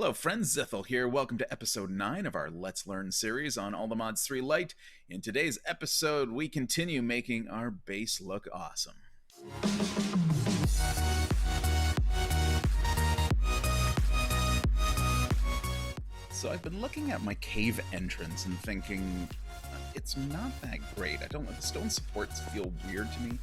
Hello friends, Zethel here. Welcome to episode 9 of our Let's Learn series on All the Mods 3 Lite. In today's episode, we continue making our base look awesome. So I've been looking at my cave entrance and thinking, it's not that great. The stone supports feel weird to me.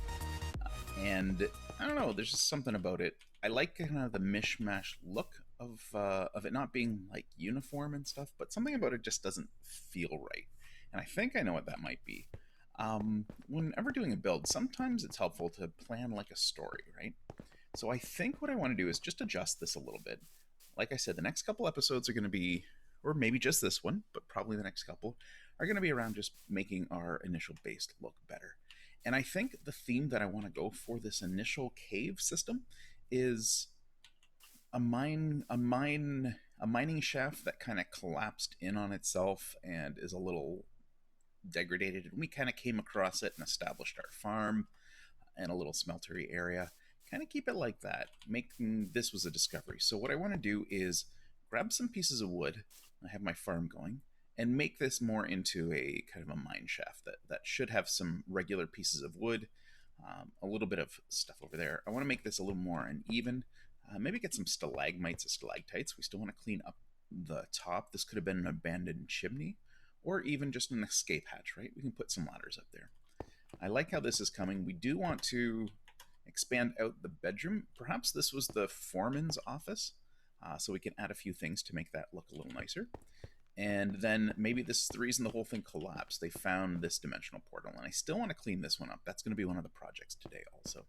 And I don't know, there's just something about it. I like kind of the mishmash look of it not being like uniform and stuff, but something about it just doesn't feel right. And I think I know what that might be. Whenever doing a build, sometimes it's helpful to plan like a story, right? So I think what I want to do is just adjust this a little bit. Like I said, the next couple episodes are going to be, or maybe just this one, but probably the next couple, are going to be around just making our initial base look better. And I think the theme that I want to go for this initial cave system is a mining shaft that kind of collapsed in on itself and is a little degraded. And we kind of came across it and established our farm and a little smeltery area. Kind of keep it like that. Making this was a discovery. So what I want to do is grab some pieces of wood. I have my farm going. And make this more into a kind of a mine shaft that should have some regular pieces of wood, a little bit of stuff over there. I want to make this a little more uneven. Maybe get some stalagmites and stalactites. We still want to clean up the top. This could have been an abandoned chimney or even just an escape hatch, right? We can put some ladders up there. I like how this is coming. We do want to expand out the bedroom. Perhaps this was the foreman's office, so we can add a few things to make that look a little nicer. And then maybe this is the reason the whole thing collapsed. They found this dimensional portal, and I still want to clean this one up. That's going to be one of the projects today also.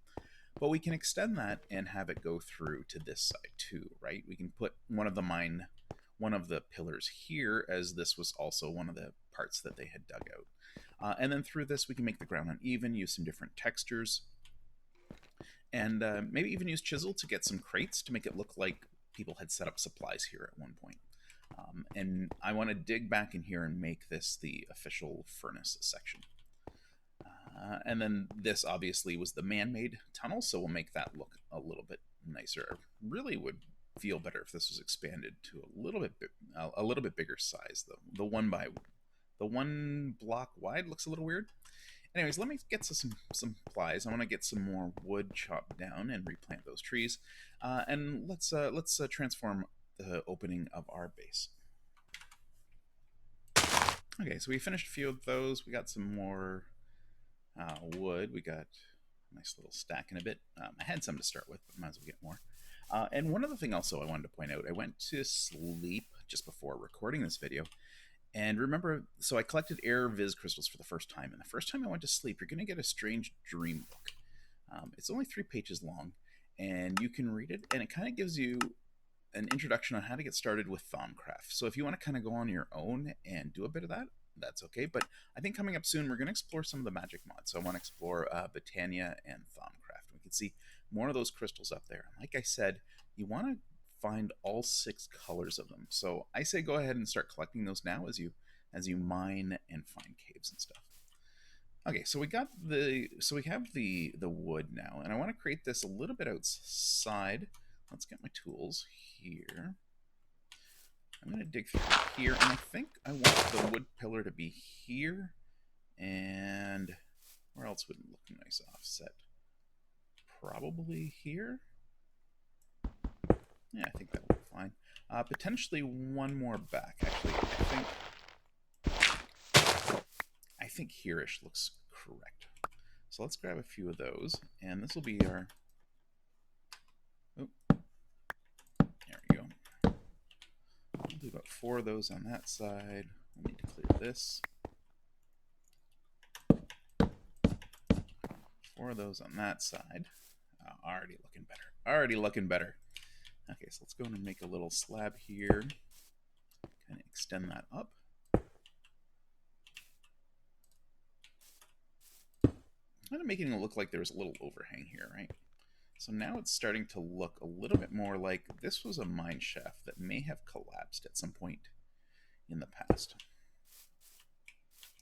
But we can extend that and have it go through to this side too, right? We can put one of the pillars here, as this was also one of the parts that they had dug out. And then through this, we can make the ground uneven, use some different textures, and maybe even use chisel to get some crates to make it look like people had set up supplies here at one point. And I want to dig back in here and make this the official furnace section. And then this obviously was the man-made tunnel, so we'll make that look a little bit nicer. I really would feel better if this was expanded to a little bit bigger size, though. The one block wide looks a little weird. Anyways, let me get to some supplies. I want to get some more wood chopped down and replant those trees. And let's transform the opening of our base. Okay, so we finished a few of those. We got some more wood. We got a nice little stack in a bit. I had some to start with, but might as well get more. And one other thing also I wanted to point out, I went to sleep just before recording this video. And remember, so I collected air viz crystals for the first time. And the first time I went to sleep, you're going to get a strange dream book. It's only 3 pages long, and you can read it, and it kind of gives you an introduction on how to get started with Thaumcraft. So if you want to kind of go on your own and do a bit of that, that's okay. But I think coming up soon, we're going to explore some of the magic mods. So I want to explore Botania and Thaumcraft. We can see more of those crystals up there. And like I said, you want to find all 6 colors of them. So I say go ahead and start collecting those now as you mine and find caves and stuff. Okay, so we have the wood now, and I want to create this a little bit outside. Let's get my tools here. I'm going to dig through here, and I think I want the wood pillar to be here. And where else would it look nice offset? Probably here. Yeah, I think that would be fine. Potentially one more back. Actually, I think here-ish looks correct. So let's grab a few of those, and this will be our... There we go. We'll do about 4 of those on that side. We'll need to clear this. 4 of those on that side. Already looking better. Already looking better. Okay, so let's go and make a little slab here. Kind of extend that up. Kind of making it look like there's a little overhang here, right? So now it's starting to look a little bit more like this was a mine shaft that may have collapsed at some point in the past.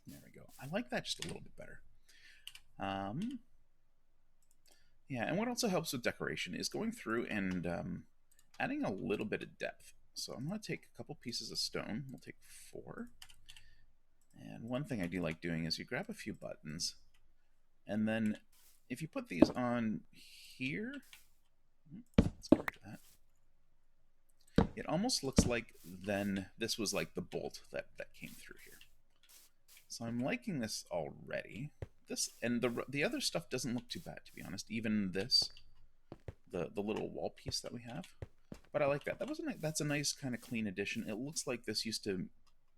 There we go. I like that just a little bit better. Yeah, and what also helps with decoration is going through and adding a little bit of depth. So I'm going to take a couple pieces of stone. We'll take 4. And one thing I do like doing is you grab a few buttons, and then if you put these on here, let's get rid of that. It almost looks like then this was like the bolt that came through here. So I'm liking this already. This and the other stuff doesn't look too bad, to be honest. Even this, the little wall piece that we have, but I like that. That's a nice kind of clean addition. It looks like this used to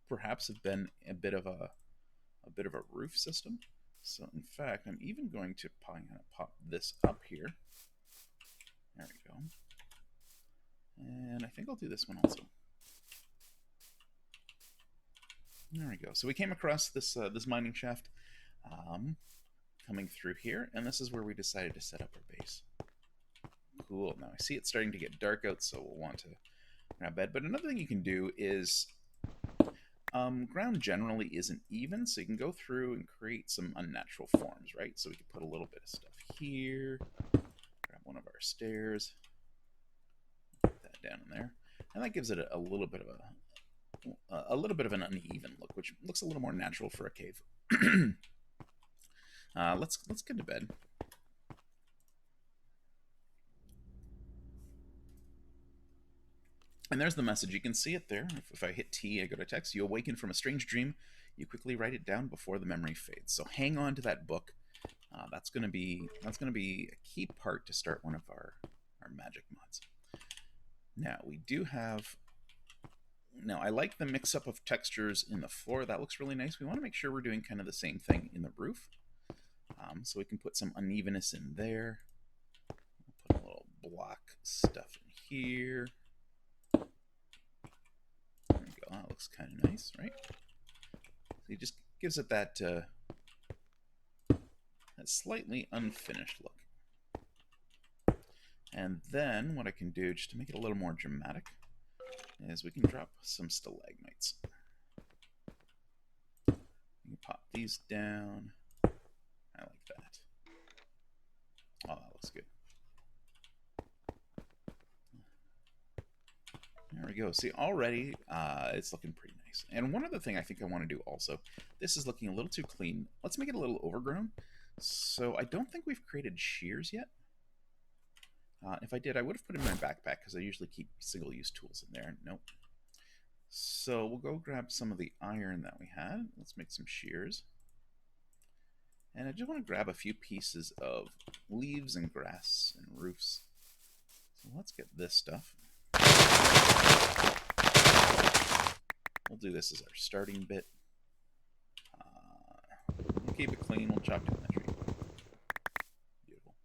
perhaps have been a bit of a roof system. So in fact, I'm even going to pop this up here. There we go. And I think I'll do this one also. There we go. So we came across this this mining shaft coming through here, and this is where we decided to set up our base. Cool. Now I see it's starting to get dark out, so we'll want to grab bed. But another thing you can do is ground generally isn't even, so you can go through and create some unnatural forms, right? So we can put a little bit of stuff here, grab one of our stairs, put that down in there, and that gives it a little bit of an uneven look, which looks a little more natural for a cave. Let's get to bed. And there's the message. You can see it there. If I hit T, I go to text. You awaken from a strange dream. You quickly write it down before the memory fades. So hang on to that book. That's gonna be a key part to start one of our magic mods. Now we do have. Now I like the mix-up of textures in the floor. That looks really nice. We want to make sure we're doing kind of the same thing in the roof. So we can put some unevenness in there. We'll put a little block stuff in here. There we go. That looks kind of nice, right? So it just gives it that that slightly unfinished look. And then what I can do, just to make it a little more dramatic, is we can drop some stalagmites. You can pop these down. I like that. Oh, that looks good. There we go. See, already it's looking pretty nice. And one other thing I think I want to do also, this is looking a little too clean. Let's make it a little overgrown. So I don't think we've created shears yet. If I did, I would have put it in my backpack because I usually keep single-use tools in there. Nope. So we'll go grab some of the iron that we had. Let's make some shears. And I just want to grab a few pieces of leaves and grass and roofs. So let's get this stuff. We'll do this as our starting bit. We'll keep it clean. We'll chop down that tree. Beautiful.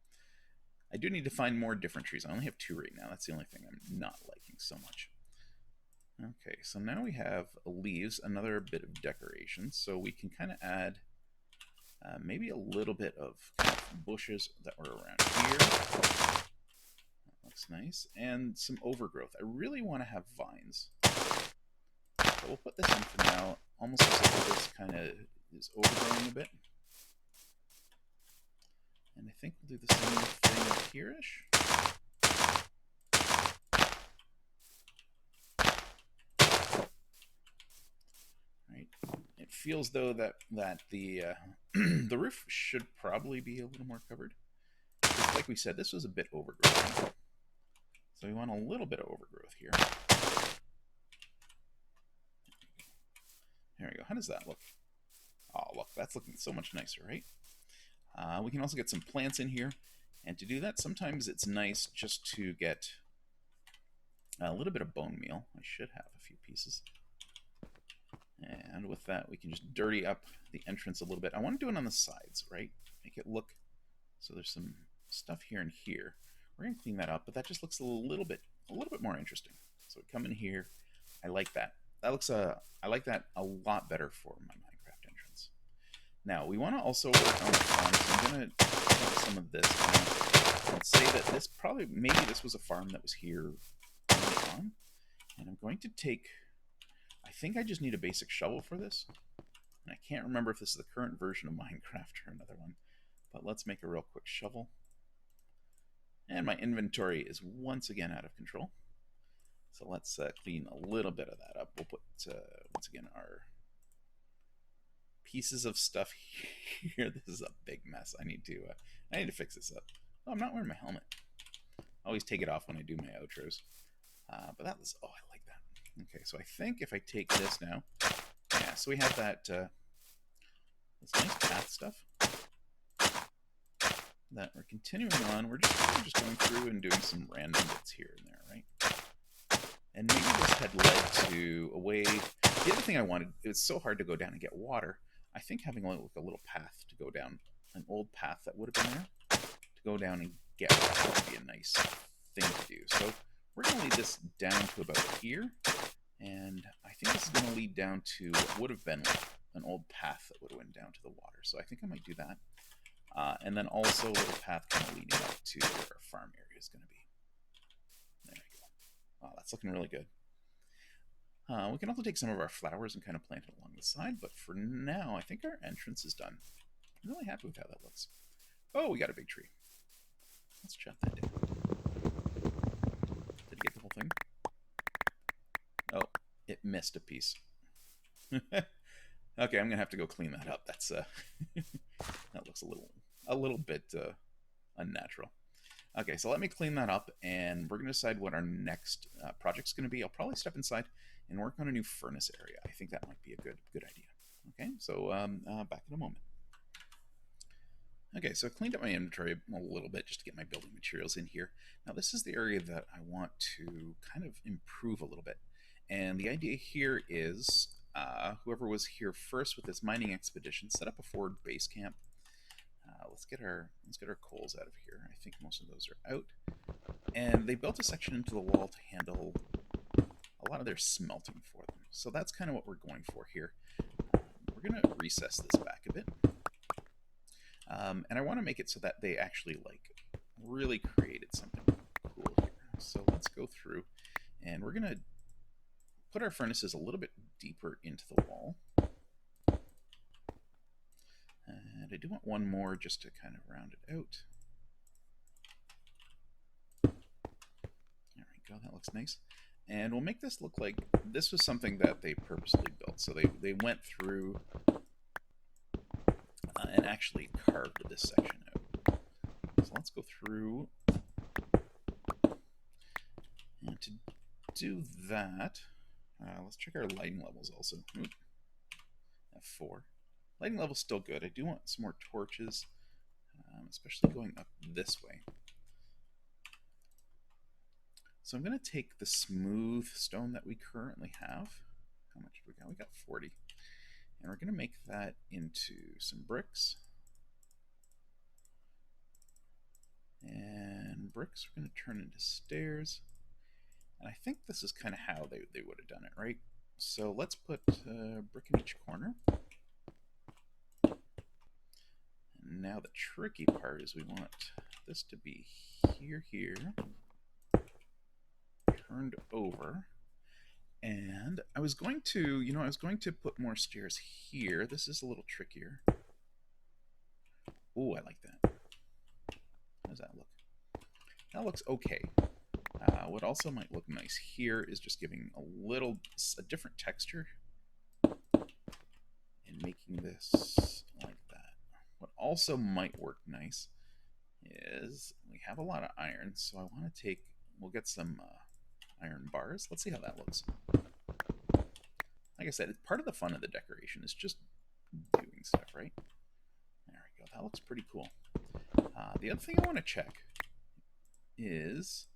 I do need to find more different trees. I only have 2 right now. That's the only thing I'm not liking so much. Okay, so now we have leaves, another bit of decoration. So we can kind of add maybe a little bit of bushes that were around here. That looks nice. And some overgrowth. I really want to have vines. So we'll put this in for now, almost as if this kind of is overgrowing a bit. And I think we'll do the same thing up here-ish. Right. It feels though that the the roof should probably be a little more covered. Just like we said, this was a bit overgrown. So we want a little bit of overgrowth here. There we go. How does that look? Oh, look, that's looking so much nicer, right? We can also get some plants in here. And to do that, sometimes it's nice just to get a little bit of bone meal. I should have a few pieces. And with that, we can just dirty up the entrance a little bit. I want to do it on the sides, right? Make it look, so there's some stuff here and here. We're going to clean that up, but that just looks a little bit more interesting. So we come in here. I like that. That looks I like that a lot better for my Minecraft entrance. Now we want to also work on the farm. So I'm going to take some of this and say that maybe this was a farm that was here early on. And I'm going to take, I think I just need a basic shovel for this. And I can't remember if this is the current version of Minecraft or another one. But let's make a real quick shovel. And my inventory is once again out of control. So let's clean a little bit of that up. We'll put, once again, our pieces of stuff here. This is a big mess. I need to fix this up. Oh, I'm not wearing my helmet. I always take it off when I do my outros. But that was, oh, I like that. Okay, so I think if I take this now, yeah, so we have that, this nice path stuff that we're continuing on. We're just going through and doing some random bits here and there, right? And maybe this had led to a way. The other thing I wanted, it was so hard to go down and get water. I think having a little path to go down, an old path that would have been there, to go down and get water would be a nice thing to do. So we're going to lead this down to about here. And I think this is going to lead down to what would have been like an old path that would have went down to the water. So I think I might do that. And then also a little path kind of leading up to where our farm area is going to be. There we go. Wow, that's looking really good. We can also take some of our flowers and kind of plant it along the side, but for now, I think our entrance is done. I'm really happy with how that looks. Oh, we got a big tree. Let's chop that down. Did it get the whole thing? Oh, it missed a piece. Okay, I'm gonna have to go clean that up. That's that looks a little bit unnatural. Okay, so let me clean that up, and we're gonna decide what our next project's gonna be. I'll probably step inside and work on a new furnace area. I think that might be a good idea. Okay, so back in a moment. Okay, so I cleaned up my inventory a little bit just to get my building materials in here. Now this is the area that I want to kind of improve a little bit. And the idea here is whoever was here first with this mining expedition set up a forward base camp. Let's get our coals out of here. I think most of those are out. And they built a section into the wall to handle a lot of their smelting for them. So that's kind of what we're going for here. We're going to recess this back a bit. And I want to make it so that they actually really created something cool here. So let's go through and we're going to put our furnaces a little bit deeper into the wall. And I do want one more just to kind of round it out. There we go, that looks nice. And we'll make this look like this was something that they purposely built. So they went through and actually carved this section out. So let's go through. And to do that, let's check our lighting levels also. Oop. F4. Lighting level's still good. I do want some more torches, especially going up this way. So I'm going to take the smooth stone that we currently have. How much do we got? We got 40. And we're going to make that into some bricks. And bricks we're going to turn into stairs. And I think this is kind of how they would have done it, right? So let's put a brick in each corner. And now the tricky part is we want this to be here, turned over. And I was going to, I was going to put more stairs here. This is a little trickier. Oh, I like that. How does that look? That looks okay. What also might look nice here is just giving a different texture and making this like that. What also might work nice is we have a lot of iron, so I want to we'll get some iron bars. Let's see how that looks. Like I said, part of the fun of the decoration is just doing stuff, right? There we go. That looks pretty cool. The other thing I want to check is,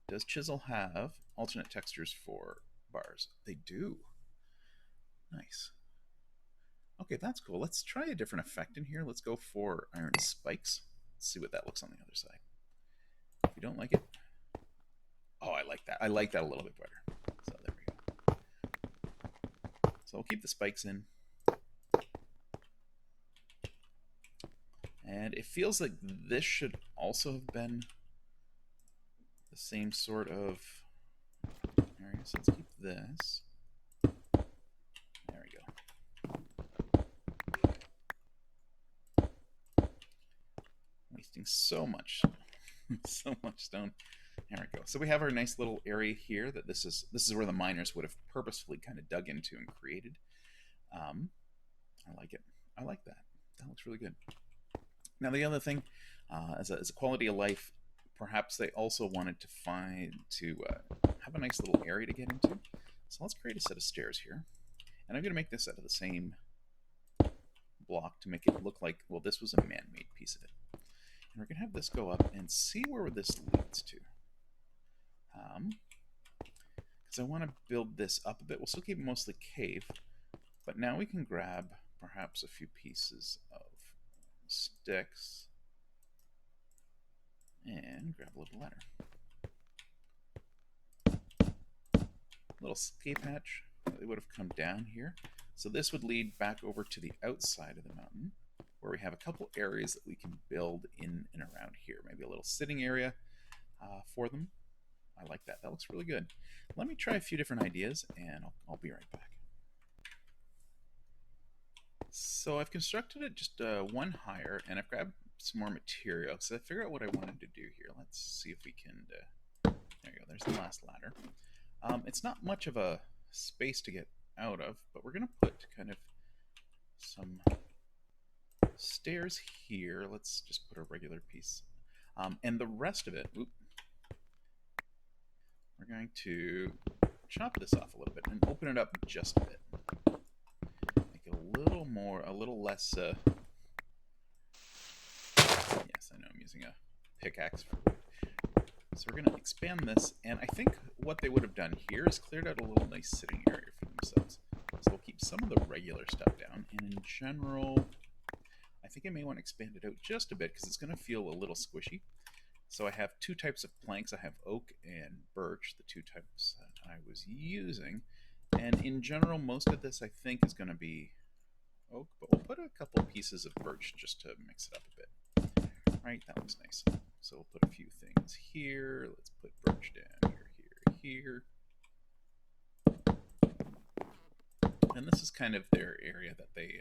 does Chisel have alternate textures for bars? They do. Nice. Okay, that's cool. Let's try a different effect in here. Let's go for iron spikes. Let's see what that looks on the other side. If you don't like it, oh, I like that. I like that a little bit better. So there we go. So I'll keep the spikes in. And it feels like this should also have been the same sort of area. So let's keep this. There we go. Wasting so much stone. There we go. So we have our nice little area here that this is where the miners would have purposefully kind of dug into and created. I like it. I like that. That looks really good. Now the other thing, as a quality of life, perhaps they also wanted to have a nice little area to get into. So let's create a set of stairs here, and I'm going to make this out of the same block to make it look like, well, this was a man-made piece of it. And we're going to have this go up and see where this leads to. Because I want to build this up a bit. We'll still keep it mostly cave, but now we can grab perhaps a few pieces of sticks and grab a little ladder. Little escape hatch. They would have come down here. So this would lead back over to the outside of the mountain, where we have a couple areas that we can build in and around here. Maybe a little sitting area for them. I like that. That looks really good. Let me try a few different ideas, and I'll be right back. So I've constructed it just one higher, and I've grabbed some more material. So I figured out what I wanted to do here. Let's see if we can... there you go. There's the last ladder. It's not much of a space to get out of, but we're going to put kind of some stairs here. Let's just put a regular piece. And the rest of it, we're going to chop this off a little bit and open it up just a bit. Make it a little less... yes, I know I'm using a pickaxe for wood. So we're going to expand this, and I think what they would have done here is cleared out a little nice sitting area for themselves. So we'll keep some of the regular stuff down, and in general, I think I may want to expand it out just a bit because it's going to feel a little squishy. So I have two types of planks. I have oak and birch, the two types that I was using. And in general, most of this I think is going to be oak, but we'll put a couple pieces of birch just to mix it up a bit. Right, that looks nice. So we'll put a few things here. Let's put birch down here. And this is kind of their area that they...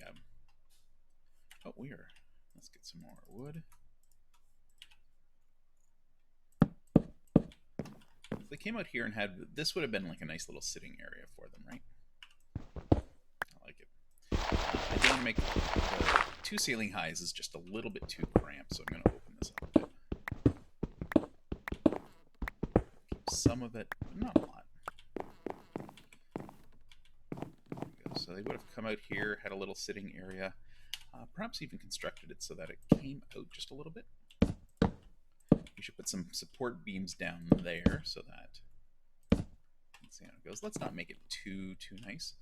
let's get some more wood. If they came out here and had... This would have been like a nice little sitting area for them, right? I like it. I do want to make the two ceiling highs is just a little bit too cramped, so I'm going to open this up a bit. Keep some of it, but not a lot. There we go. So they would have come out here, had a little sitting area, perhaps even constructed it so that it came out just a little bit. We should put some support beams down there so that, let's see how it goes. Let's not make it too nice.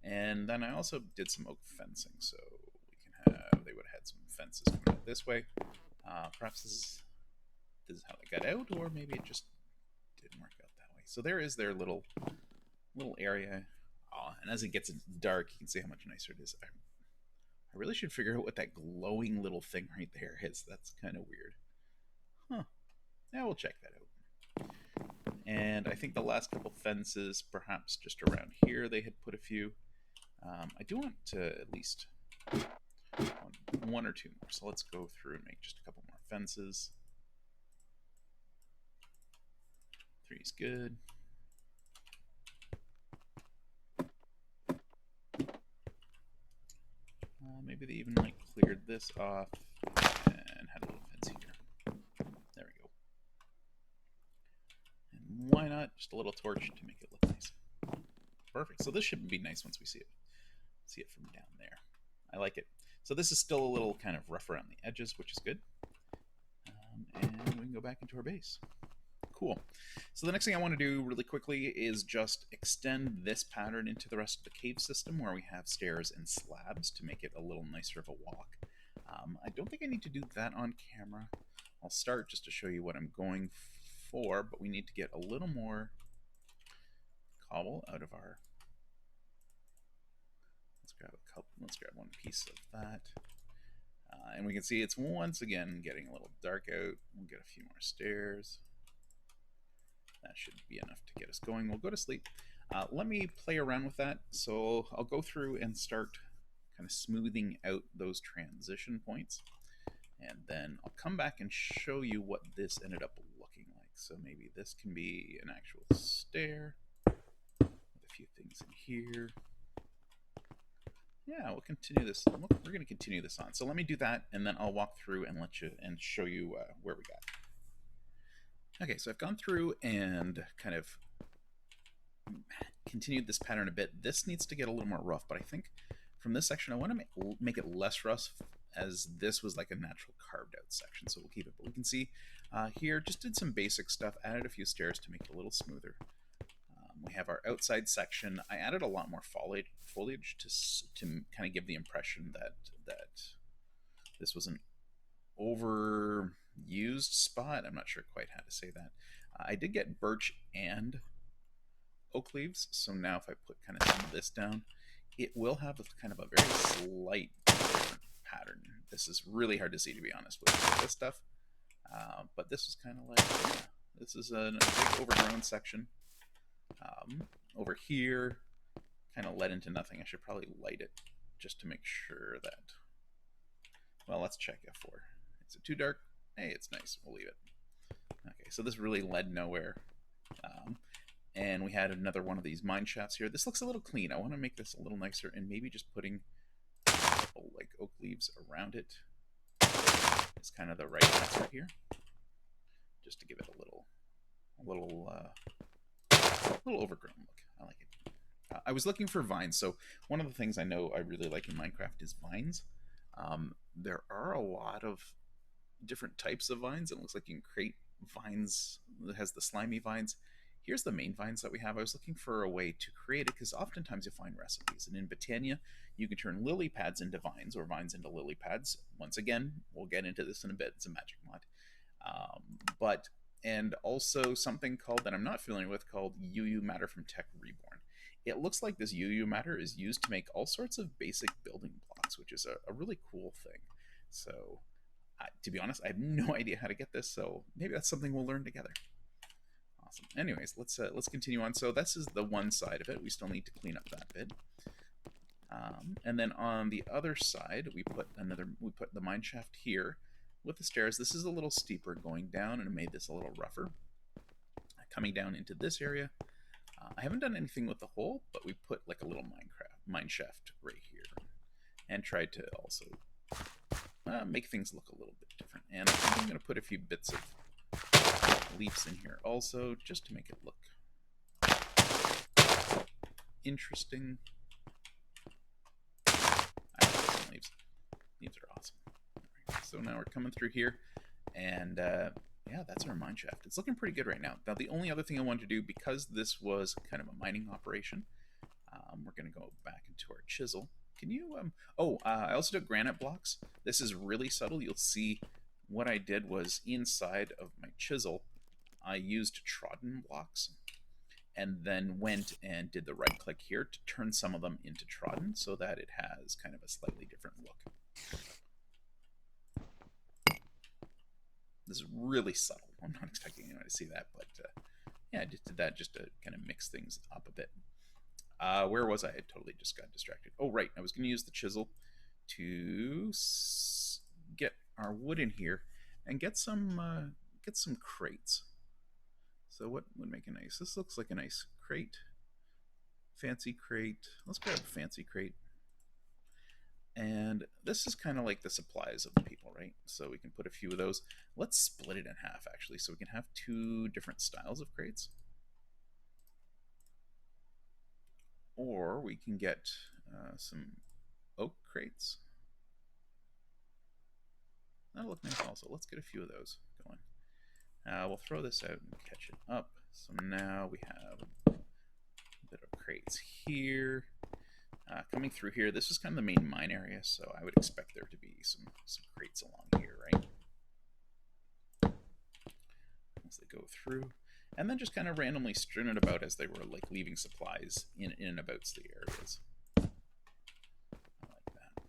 And then I also did some oak fencing, so they would have had some fences coming out this way. Perhaps this is how they got out, or maybe it just didn't work out that way. So there is their little area. And as it gets dark, you can see how much nicer it is. I really should figure out what that glowing little thing right there is. That's kind of weird. Huh. Yeah, we'll check that out. And I think the last couple fences, perhaps just around here, they had put a few. I do want to at least one or two more. So let's go through and make just a couple more fences. 3 is good. Maybe they even like cleared this off and had a little fence here. There we go. And why not just a little torch to make it look nice? Perfect. So this should be nice once we see it from down there. I like it. So this is still a little kind of rough around the edges, which is good. And we can go back into our base. Cool. So the next thing I want to do really quickly is just extend this pattern into the rest of the cave system where we have stairs and slabs to make it a little nicer of a walk. I don't think I need to do that on camera. I'll start just to show you what I'm going for, but we need to get a little more cobble out of our... Let's grab one piece of that. And we can see it's once again getting a little dark out. We'll get a few more stairs. That should be enough to get us going. We'll go to sleep. Let me play around with that. So I'll go through and start kind of smoothing out those transition points. And then I'll come back and show you what this ended up looking like. So maybe this can be an actual stair with a few things in here. Yeah, we'll continue this. We're going to continue this on. So let me do that, and then I'll walk through and let you and show you where we got. Okay, so I've gone through and kind of continued this pattern a bit. This needs to get a little more rough, but I think from this section I want to make it less rough, as this was like a natural carved out section, so we'll keep it. But we can see here, just did some basic stuff, added a few stairs to make it a little smoother. We have our outside section. I added a lot more foliage to kind of give the impression that this was an overused spot. I'm not sure quite how to say that. I did get birch and oak leaves, so now if I put kind of some of this down, it will have kind of a very slight different pattern. This is really hard to see, to be honest, with this stuff. But this is kind of like, yeah, this is a big overgrown section. Over here, kind of led into nothing. I should probably light it just to make sure that, well, let's check F4. Is it too dark? Hey, it's nice. We'll leave it. Okay, so this really led nowhere. And we had another one of these mine shafts here. This looks a little clean. I want to make this a little nicer, and maybe just putting a couple like oak leaves around it is kind of the right answer here, just to give it a little overgrown look. I like it. I was looking for vines, so one of the things I know I really like in Minecraft is vines. There are a lot of different types of vines. It looks like you can create vines that has the slimy vines. Here's the main vines that we have. I was looking for a way to create it, because oftentimes you find recipes, and in Botania you can turn lily pads into vines, or vines into lily pads. Once again, we'll get into this in a bit. It's a magic mod. And also something called, that I'm not familiar with, called UU matter from Tech Reborn. It looks like this UU matter is used to make all sorts of basic building blocks, which is a really cool thing. So to be honest, I have no idea how to get this, so maybe that's something we'll learn together. Awesome. Anyways, let's continue on. So this is the one side of it. We still need to clean up that bit. And then on the other side, we put the mine shaft here with the stairs. This is a little steeper going down, and I made this a little rougher. Coming down into this area, I haven't done anything with the hole, but we put like a little mine shaft right here, and tried to also make things look a little bit different. And I think I'm going to put a few bits of leaves in here also, just to make it look interesting. I like some leaves. Leaves are awesome. Right, so now we're coming through here, and yeah, that's our mine shaft. It's looking pretty good right now. Now, the only other thing I wanted to do, because this was kind of a mining operation, we're going to go back into our chisel. Can you, I also took granite blocks. This is really subtle. You'll see what I did was inside of my chisel, I used trodden blocks, and then went and did the right click here to turn some of them into trodden, so that it has kind of a slightly different look. This is really subtle. I'm not expecting anyone to see that, but yeah, I just did that just to kind of mix things up a bit. Where was I? I totally just got distracted. Oh, right. I was going to use the chisel to get our wood in here and get some crates. So what would make a nice? This looks like a nice crate. Fancy crate. Let's grab a fancy crate. And this is kind of like the supplies of the people, right? So we can put a few of those. Let's split it in half, actually, so we can have two different styles of crates. Or we can get some oak crates. That'll look nice also. Let's get a few of those going. We'll throw this out and catch it up. So now we have a bit of crates here. Coming through here, this is kind of the main mine area, so I would expect there to be some crates along here, right? As they go through. And then just kind of randomly strewn it about as they were like leaving supplies in and about the areas. I like that.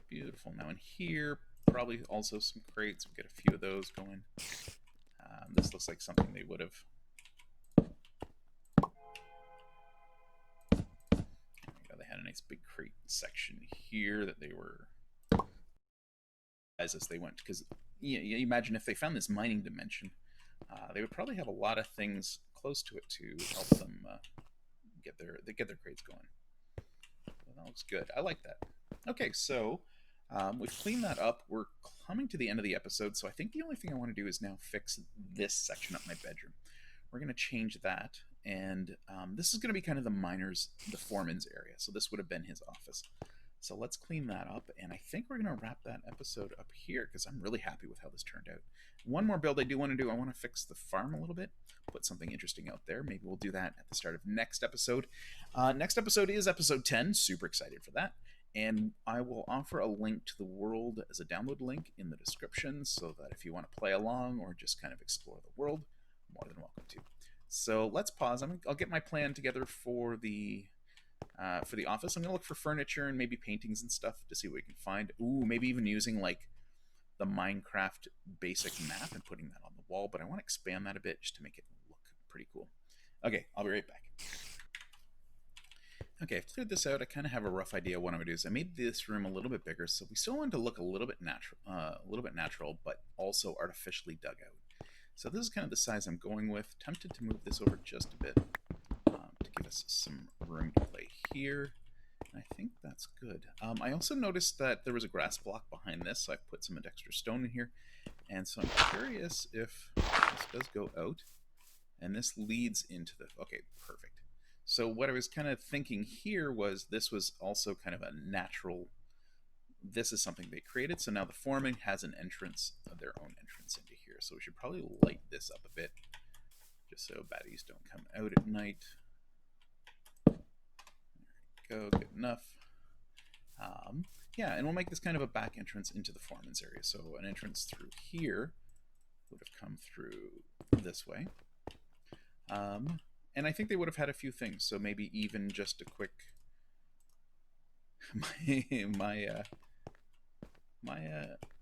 Beautiful. Now in here, probably also some crates. We'll get a few of those going. This looks like something they would have. They had a nice big crate section here that they were as they went, because you imagine if they found this mining dimension, they would probably have a lot of things close to it to help them get their grades going. Well, that looks good. I like that. Okay, so we've cleaned that up. We're coming to the end of the episode, so I think the only thing I want to do is now fix this section of my bedroom. We're going to change that, and this is going to be kind of the foreman's area. So this would have been his office. So let's clean that up, and I think we're going to wrap that episode up here because I'm really happy with how this turned out. One more build I do want to do, I want to fix the farm a little bit, put something interesting out there. Maybe we'll do that at the start of next episode. Next episode is episode 10. Super excited for that. And I will offer a link to the world as a download link in the description so that if you want to play along or just kind of explore the world, more than welcome to. So let's pause. I'll get my plan together for the office. I'm gonna look for furniture and maybe paintings and stuff to see what we can find. Ooh, maybe even using like the Minecraft basic map and putting that on the wall, but I want to expand that a bit just to make it look pretty cool. Okay, I'll be right back. Okay, I've cleared this out. I kind of have a rough idea of what I'm gonna do. Is I made this room a little bit bigger, so we still want to look a little bit natural, but also artificially dug out. So this is kind of the size I'm going with. Tempted to move this over just a bit to give us some room to play here. I think that's good. I also noticed that there was a grass block behind this, so I put some extra stone in here. And so I'm curious if this does go out, and this leads into the... Okay, perfect. So what I was kind of thinking here was this was also kind of a natural... This is something they created, so now the Foreman has an entrance, their own entrance into here. So we should probably light this up a bit, just so baddies don't come out at night. There we go, good enough. Yeah, and we'll make this kind of a back entrance into the Foreman's area. So an entrance through here would have come through this way. And I think they would have had a few things, so maybe even just a quick... my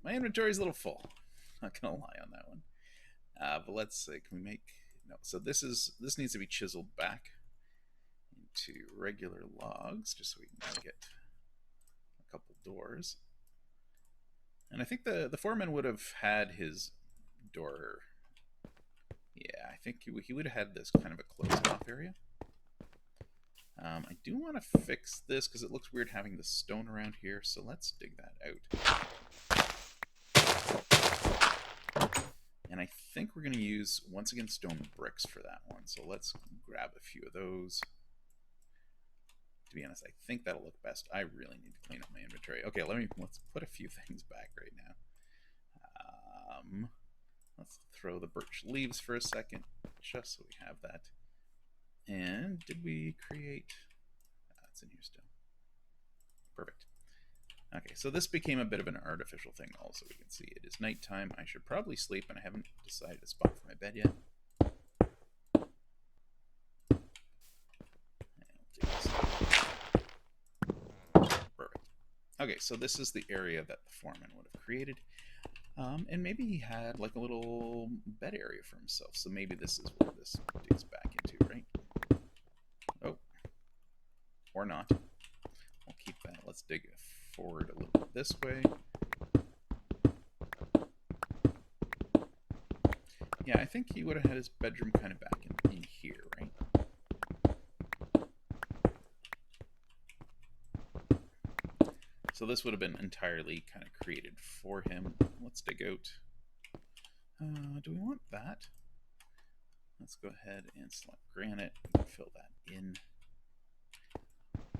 inventory is a little full. Not gonna lie on that one. But let's see, can we make... No, so this needs to be chiseled back into regular logs, just so we can get a couple doors. And I think the Foreman would have had his door... Yeah, I think he would have had this kind of a closed off area. I do want to fix this because it looks weird having the stone around here, so let's dig that out. And I think we're going to use, once again, stone bricks for that one. So let's grab a few of those. To be honest, I think that'll look best. I really need to clean up my inventory. Okay, let's put a few things back right now. Let's throw the birch leaves for a second, just so we have that. And did we create... It's in here still. Perfect. Okay, so this became a bit of an artificial thing also. We can see it is nighttime. I should probably sleep, and I haven't decided a spot for my bed yet. Perfect. Okay, so this is the area that the Foreman would have created. And maybe he had like a little bed area for himself. So maybe this is where this digs back into, right? Oh. Or not. We'll keep that. Let's dig forward a little bit this way. Yeah, I think he would have had his bedroom kind of back in here, right? So this would have been entirely kind of created for him. Let's dig out. Do we want that? Let's go ahead and select granite. We can fill that in.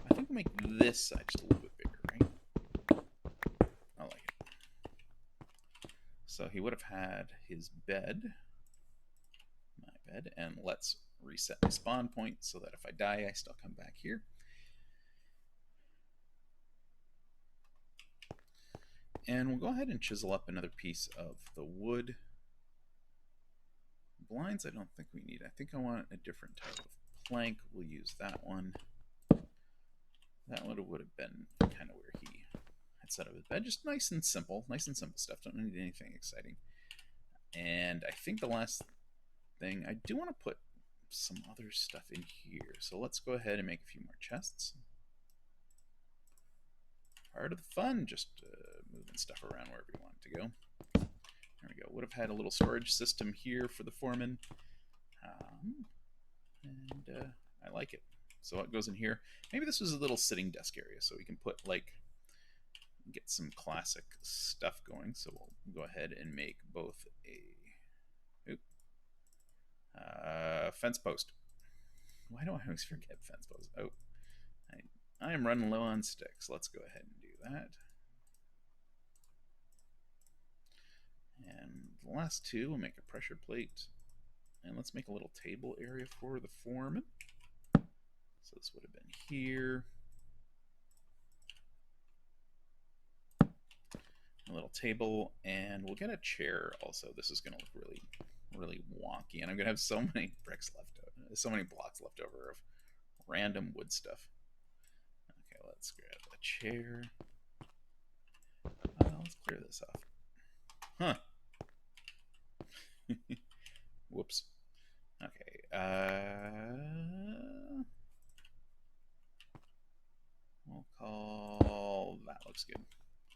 I think we'll make this side just a little bit bigger, right? I like it. So he would have had his bed. My bed. And let's reset my spawn point so that if I die, I still come back here. And we'll go ahead and chisel up another piece of the wood. Blinds I don't think we need. I think I want a different type of plank. We'll use that one. That would have been kind of where he had set up his bed. Just nice and simple stuff. Don't need anything exciting. And I think the last thing, I do want to put some other stuff in here. So let's go ahead and make a few more chests. Part of the fun, just moving stuff around wherever you want it to go. There we go. Would have had a little storage system here for the Foreman. And I like it. So it goes in here. Maybe this was a little sitting desk area, so we can put like, get some classic stuff going. So we'll go ahead and make both a fence post. Why do I always forget fence post? Oh, I am running low on sticks. Let's go ahead and do that. And the last two, we'll make a pressure plate. And let's make a little table area for the Foreman. So this would have been here. A little table, and we'll get a chair also. This is going to look really, really wonky, and I'm going to have so many bricks left over, so many blocks left over of random wood stuff. Okay, let's grab a chair. Let's clear this off. Huh. Whoops. Okay. We'll call that. Looks good.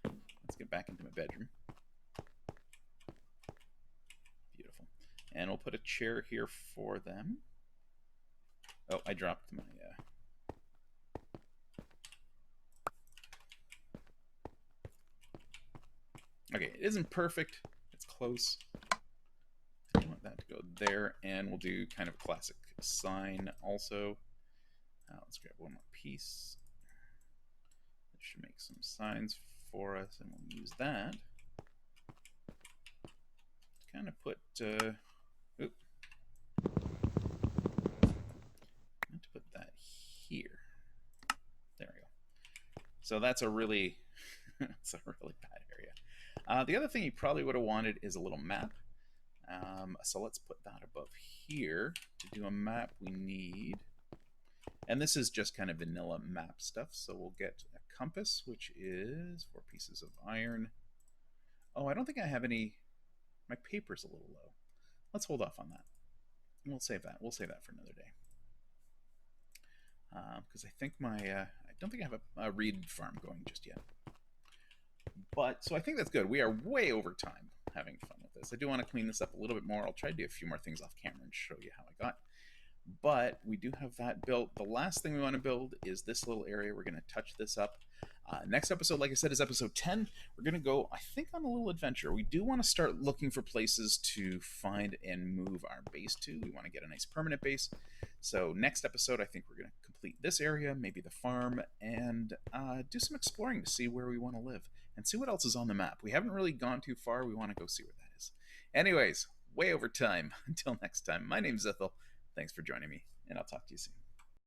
Let's get back into my bedroom. Beautiful. And we'll put a chair here for them. Oh, I dropped my... Okay, it isn't perfect. It's close. I want that to go there. And we'll do kind of a classic sign also. Let's grab one more piece. This should make some signs for us, and we'll use that to kind of put... that here. There we go. So that's a really, that's a really bad area. The other thing you probably would have wanted is a little map. So let's put that above here. To do a map, we need, and this is just kind of vanilla map stuff. So we'll get a compass, which is 4 pieces of iron. Oh, I don't think I have any. My paper's a little low. Let's hold off on that. We'll save that. We'll save that for another day. Because I think I don't think I have a reed farm going just yet. But, so I think that's good. We are way over time having fun with this. I do want to clean this up a little bit more. I'll try to do a few more things off camera and show you how I got. But we do have that built. The last thing we want to build is this little area. We're going to touch this up. Next episode, like I said, is episode 10. We're going to go, I think, on a little adventure. We do want to start looking for places to find and move our base to. We want to get a nice permanent base. So next episode, I think we're going to complete this area, maybe the farm, and do some exploring to see where we want to live and see what else is on the map. We haven't really gone too far. We want to go see what that is. Anyways, way over time. Until next time, my name's Ethel. Thanks for joining me, and I'll talk to you soon.